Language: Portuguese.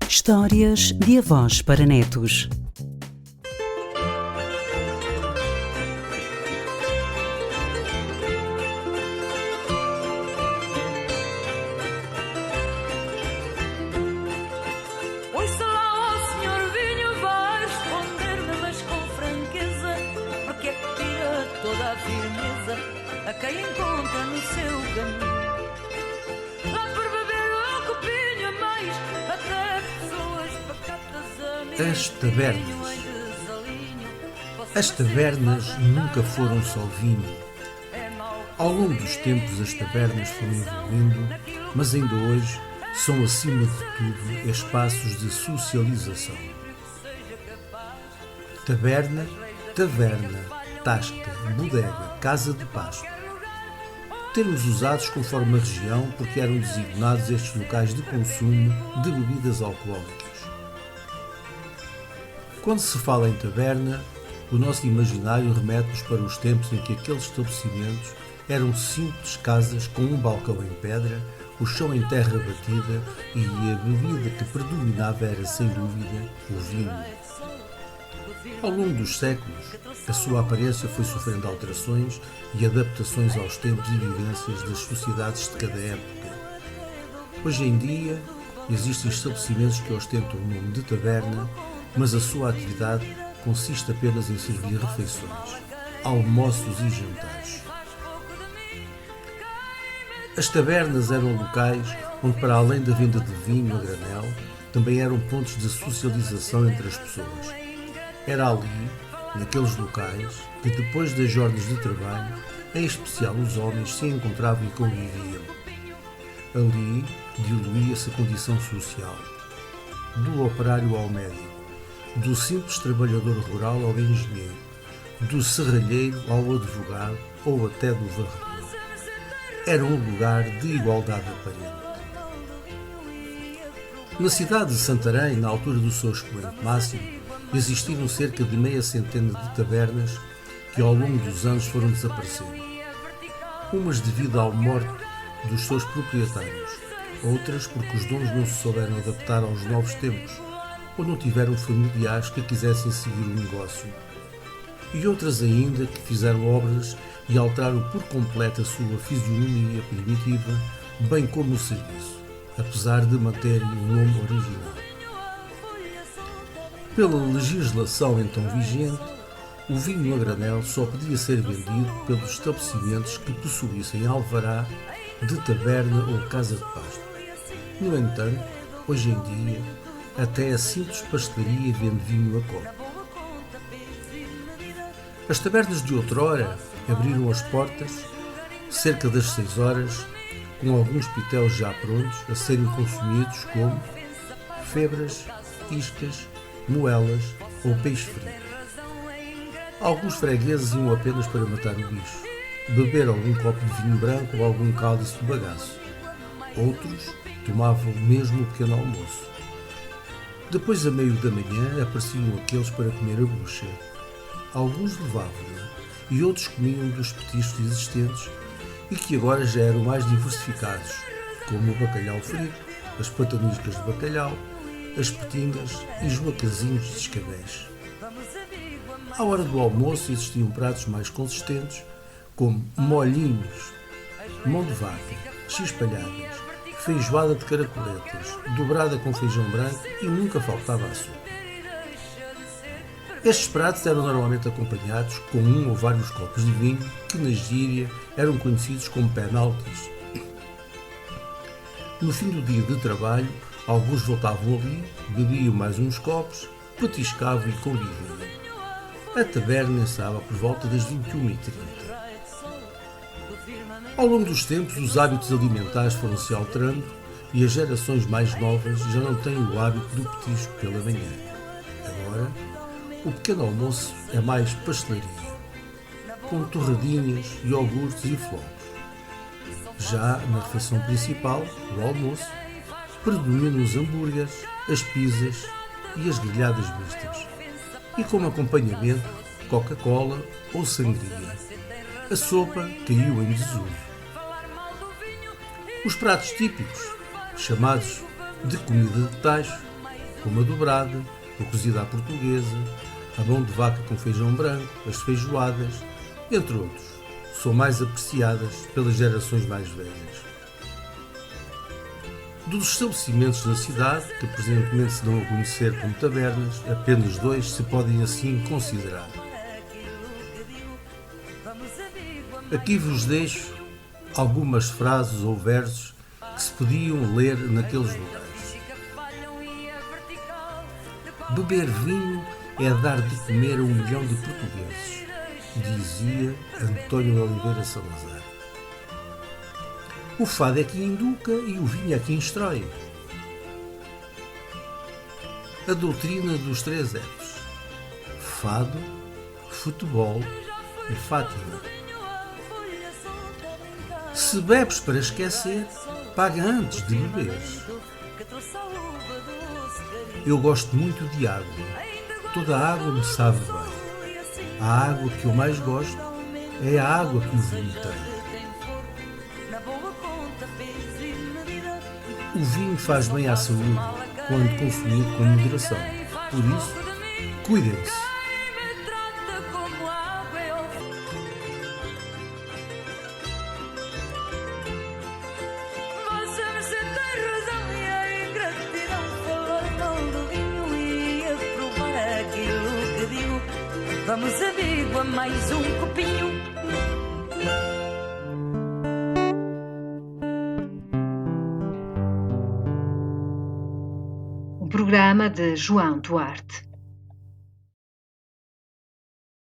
Histórias de avós para netos. Ouça lá, ó senhor vinho, vai responder-me, mas com franqueza, porque é que tira toda a firmeza a quem encontra no seu caminho. Lá por beber um copinho a mais, até pessoas pacatas, amigos. As tabernas. As tabernas nunca foram só vinho. Ao longo dos tempos as tabernas foram evoluindo, mas ainda hoje são acima de tudo espaços de socialização. Taberna, taverna, tasca, bodega, casa de pasto. Termos usados conforme a região porque eram designados estes locais de consumo de bebidas alcoólicas. Quando se fala em taberna, o nosso imaginário remete-nos para os tempos em que aqueles estabelecimentos eram simples casas com um balcão em pedra, o chão em terra batida e a bebida que predominava era, sem dúvida, o vinho. Ao longo dos séculos, a sua aparência foi sofrendo alterações e adaptações aos tempos e vivências das sociedades de cada época. Hoje em dia, existem estabelecimentos que ostentam o nome de taberna, mas a sua atividade consiste apenas em servir refeições, almoços e jantares. As tabernas eram locais onde, para além da venda de vinho a granel, também eram pontos de socialização entre as pessoas. Era ali, naqueles locais, que depois das jornadas de trabalho, em especial os homens, se encontravam e conviviam. Ali diluía-se a condição social, do operário ao médico, do simples trabalhador rural ao engenheiro, do serralheiro ao advogado ou até do varredor. Era um lugar de igualdade aparente. Na cidade de Santarém, na altura do seu expoente máximo, existiram cerca de meia centena de tabernas que ao longo dos anos foram desaparecendo. Umas devido à morte dos seus proprietários, outras porque os donos não se souberam adaptar aos novos tempos ou não tiveram familiares que quisessem seguir o negócio, e outras ainda que fizeram obras e alteraram por completo a sua fisionomia primitiva, bem como o serviço, apesar de manterem o nome original. Pela legislação então vigente, o vinho a granel só podia ser vendido pelos estabelecimentos que possuíssem alvará de taberna ou casa de pasto. No entanto, hoje em dia, até a simples pastelaria vende vinho a copo. As tabernas de outrora abriram as portas cerca das 6 horas, com alguns pitéus já prontos a serem consumidos como febras, iscas, moelas ou peixe frito. Alguns fregueses iam apenas para matar o bicho, beber algum copo de vinho branco ou algum cálice de bagaço. Outros tomavam mesmo o pequeno almoço. Depois, a meio da manhã, apareciam aqueles para comer a bucha. Alguns levavam-na e outros comiam dos petiscos existentes e que agora já eram mais diversificados, como o bacalhau frito, as pataniscas de bacalhau, as petingas e os bacazinhos de escabeche. À hora do almoço existiam pratos mais consistentes, como molhinhos, mão de vaca, x-palhadas, feijoada de caracoletas, dobrada com feijão branco e nunca faltava açúcar. Estes pratos eram normalmente acompanhados com um ou vários copos de vinho que na gíria eram conhecidos como penaltis. No fim do dia de trabalho, alguns voltavam ali, bebiam mais uns copos, petiscavam e conviviam. A taberna encerrava por volta das 21h30. Ao longo dos tempos, os hábitos alimentares foram se alterando e as gerações mais novas já não têm o hábito do petisco pela manhã. Agora, o pequeno almoço é mais pastelaria, com torradinhas, iogurtes e flocos. Já na refeição principal, o almoço, predominam os hambúrgueres, as pizzas e as grelhadas mistas, e como acompanhamento, Coca-Cola ou sangria. A sopa caiu em desuso. Os pratos típicos, chamados de comida de tacho, como a dobrada, a cozida à portuguesa, a mão de vaca com feijão branco, as feijoadas, entre outros, são mais apreciadas pelas gerações mais velhas. Dos estabelecimentos da cidade, que presentemente se dão a conhecer como tabernas, apenas 2 se podem assim considerar. Aqui vos deixo algumas frases ou versos que se podiam ler naqueles lugares. Beber vinho é dar de comer a 1 milhão de portugueses, dizia António de Oliveira Salazar. O fado é que educa e o vinho é que instrói. A doutrina dos 3 Fs: fado, futebol e Fátima. Se bebes para esquecer, paga antes de beberes. Eu gosto muito de água. Toda a água me sabe bem. A água que eu mais gosto é a água que o vinho tem. O vinho faz bem à saúde quando consumido com moderação. Por isso, cuidem-se. Vamos, amigo, a mais um copinho. Um programa de João Duarte.